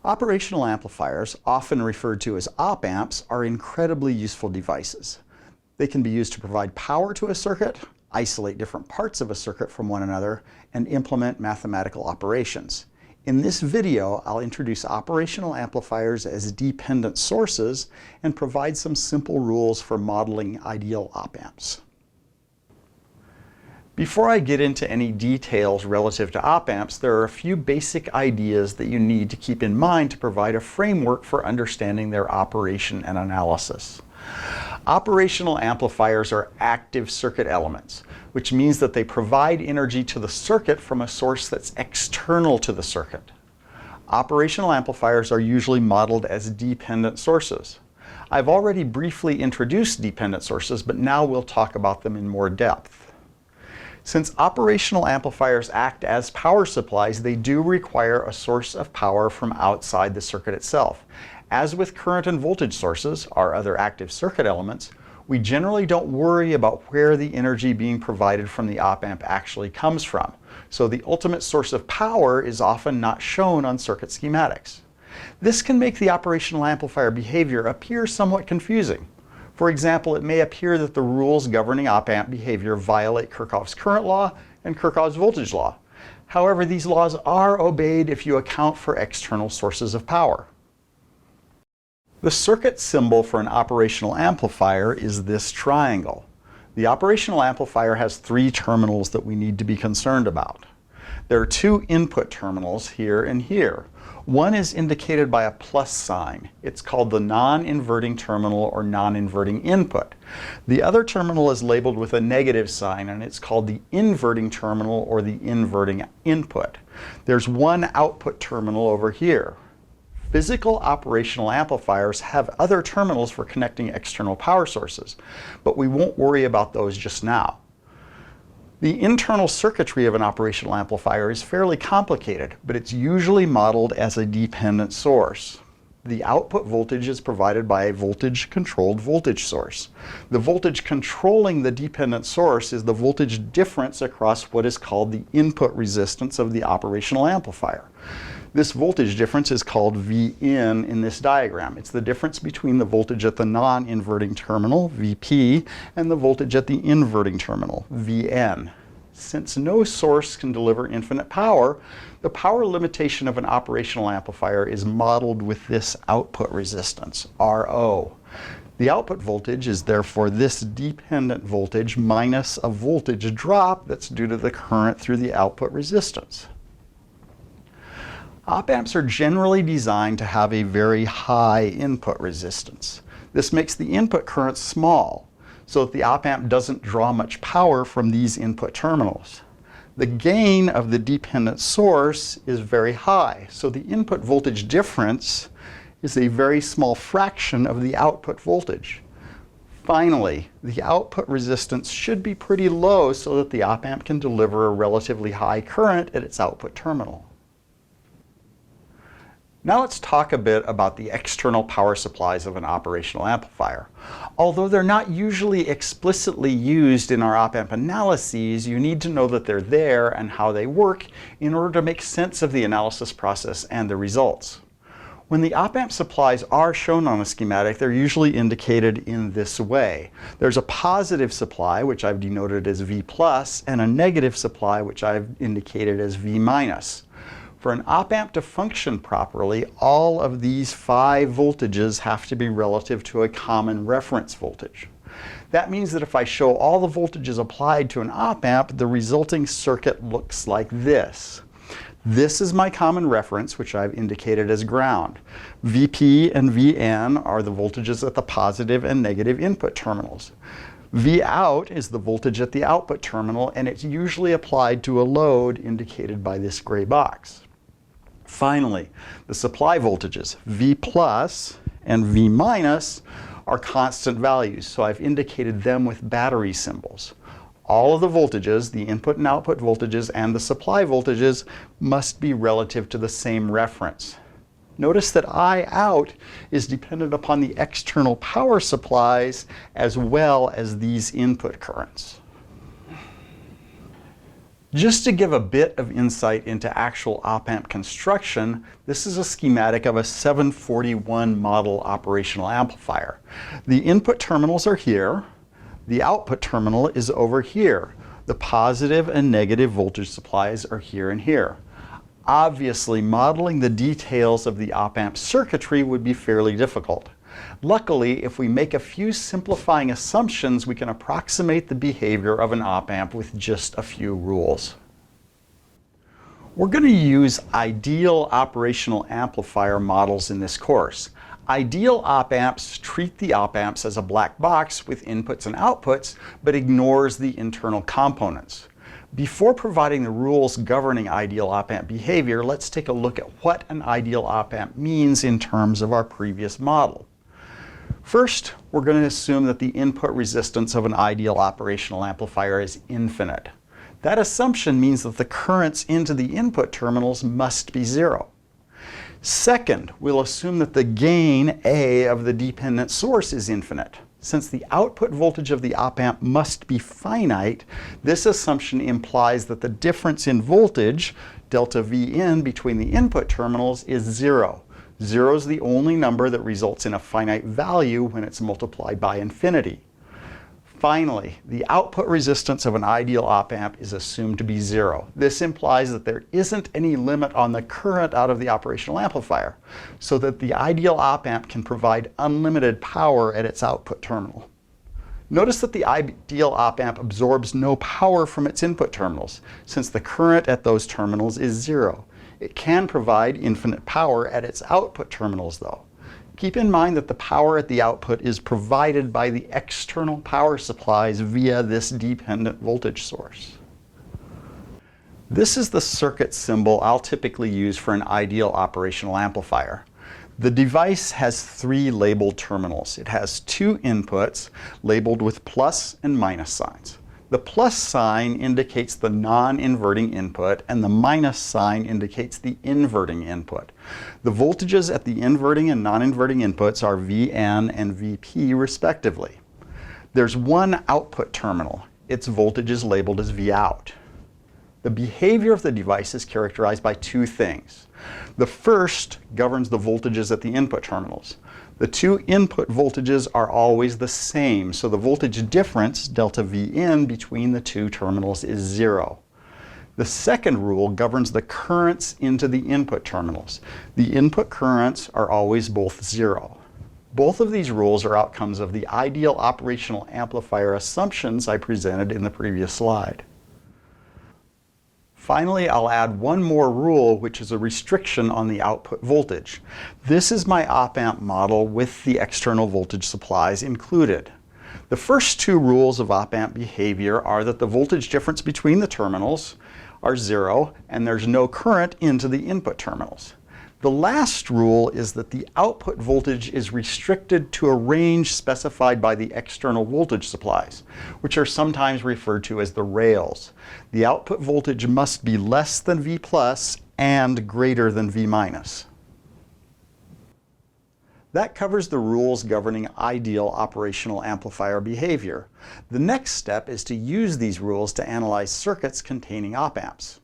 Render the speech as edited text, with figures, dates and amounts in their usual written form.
Operational amplifiers, often referred to as op-amps, are incredibly useful devices. They can be used to provide power to a circuit, isolate different parts of a circuit from one another, and implement mathematical operations. In this video, I'll introduce operational amplifiers as dependent sources and provide some simple rules for modeling ideal op-amps. Before I get into any details relative to op-amps, there are a few basic ideas that you need to keep in mind to provide a framework for understanding their operation and analysis. Operational amplifiers are active circuit elements, which means that they provide energy to the circuit from a source that's external to the circuit. Operational amplifiers are usually modeled as dependent sources. I've already briefly introduced dependent sources, but now we'll talk about them in more depth. Since operational amplifiers act as power supplies, they do require a source of power from outside the circuit itself. As with current and voltage sources, our other active circuit elements, we generally don't worry about where the energy being provided from the op-amp actually comes from. So the ultimate source of power is often not shown on circuit schematics. This can make the operational amplifier behavior appear somewhat confusing. For example, it may appear that the rules governing op-amp behavior violate Kirchhoff's current law and Kirchhoff's voltage law. However, these laws are obeyed if you account for external sources of power. The circuit symbol for an operational amplifier is this triangle. The operational amplifier has three terminals that we need to be concerned about. There are two input terminals here and here. One is indicated by a plus sign. It's called the non-inverting terminal or non-inverting input. The other terminal is labeled with a negative sign, and it's called the inverting terminal or the inverting input. There's one output terminal over here. Physical operational amplifiers have other terminals for connecting external power sources, but we won't worry about those just now. The internal circuitry of an operational amplifier is fairly complicated, but it's usually modeled as a dependent source. The output voltage is provided by a voltage-controlled voltage source. The voltage controlling the dependent source is the voltage difference across what is called the input resistance of the operational amplifier. This voltage difference is called Vin in this diagram. It's the difference between the voltage at the non-inverting terminal, Vp, and the voltage at the inverting terminal, Vn. Since no source can deliver infinite power, the power limitation of an operational amplifier is modeled with this output resistance, Ro. The output voltage is therefore this dependent voltage minus a voltage drop that's due to the current through the output resistance. Op-amps are generally designed to have a very high input resistance. This makes the input current small, so that the op-amp doesn't draw much power from these input terminals. The gain of the dependent source is very high, so the input voltage difference is a very small fraction of the output voltage. Finally, the output resistance should be pretty low so that the op-amp can deliver a relatively high current at its output terminal. Now let's talk a bit about the external power supplies of an operational amplifier. Although they're not usually explicitly used in our op-amp analyses, you need to know that they're there and how they work in order to make sense of the analysis process and the results. When the op-amp supplies are shown on a schematic, they're usually indicated in this way. There's a positive supply, which I've denoted as V+, and a negative supply, which I've indicated as V-. For an op-amp to function properly, all of these 5 voltages have to be relative to a common reference voltage. That means that if I show all the voltages applied to an op-amp, the resulting circuit looks like this. This is my common reference, which I've indicated as ground. Vp and Vn are the voltages at the positive and negative input terminals. Vout is the voltage at the output terminal, and it's usually applied to a load indicated by this gray box. Finally, the supply voltages, V+ and V- are constant values, so I've indicated them with battery symbols. All of the voltages, the input and output voltages and the supply voltages, must be relative to the same reference. Notice that I out is dependent upon the external power supplies as well as these input currents. Just to give a bit of insight into actual op-amp construction, this is a schematic of a 741 model operational amplifier. The input terminals are here. The output terminal is over here. The positive and negative voltage supplies are here and here. Obviously, modeling the details of the op-amp circuitry would be fairly difficult. Luckily, if we make a few simplifying assumptions, we can approximate the behavior of an op-amp with just a few rules. We're going to use ideal operational amplifier models in this course. Ideal op-amps treat the op-amps as a black box with inputs and outputs, but ignores the internal components. Before providing the rules governing ideal op-amp behavior, let's take a look at what an ideal op-amp means in terms of our previous model. First, we're going to assume that the input resistance of an ideal operational amplifier is infinite. That assumption means that the currents into the input terminals must be zero. Second, we'll assume that the gain, A, of the dependent source is infinite. Since the output voltage of the op-amp must be finite, this assumption implies that the difference in voltage, delta Vin, between the input terminals is zero. Zero is the only number that results in a finite value when it's multiplied by infinity. Finally, the output resistance of an ideal op-amp is assumed to be zero. This implies that there isn't any limit on the current out of the operational amplifier, so that the ideal op-amp can provide unlimited power at its output terminal. Notice that the ideal op-amp absorbs no power from its input terminals, since the current at those terminals is zero. It can provide infinite power at its output terminals, though. Keep in mind that the power at the output is provided by the external power supplies via this dependent voltage source. This is the circuit symbol I'll typically use for an ideal operational amplifier. The device has three labeled terminals. It has two inputs labeled with plus and minus signs. The plus sign indicates the non-inverting input, and the minus sign indicates the inverting input. The voltages at the inverting and non-inverting inputs are Vn and Vp respectively. There's one output terminal. Its voltage is labeled as Vout. The behavior of the device is characterized by two things. The first governs the voltages at the input terminals. The two input voltages are always the same, so the voltage difference, delta Vn, between the two terminals is zero. The second rule governs the currents into the input terminals. The input currents are always both zero. Both of these rules are outcomes of the ideal operational amplifier assumptions I presented in the previous slide. Finally, I'll add one more rule, which is a restriction on the output voltage. This is my op-amp model with the external voltage supplies included. The first two rules of op-amp behavior are that the voltage difference between the terminals are zero and there's no current into the input terminals. The last rule is that the output voltage is restricted to a range specified by the external voltage supplies, which are sometimes referred to as the rails. The output voltage must be less than V plus and greater than V minus. That covers the rules governing ideal operational amplifier behavior. The next step is to use these rules to analyze circuits containing op-amps.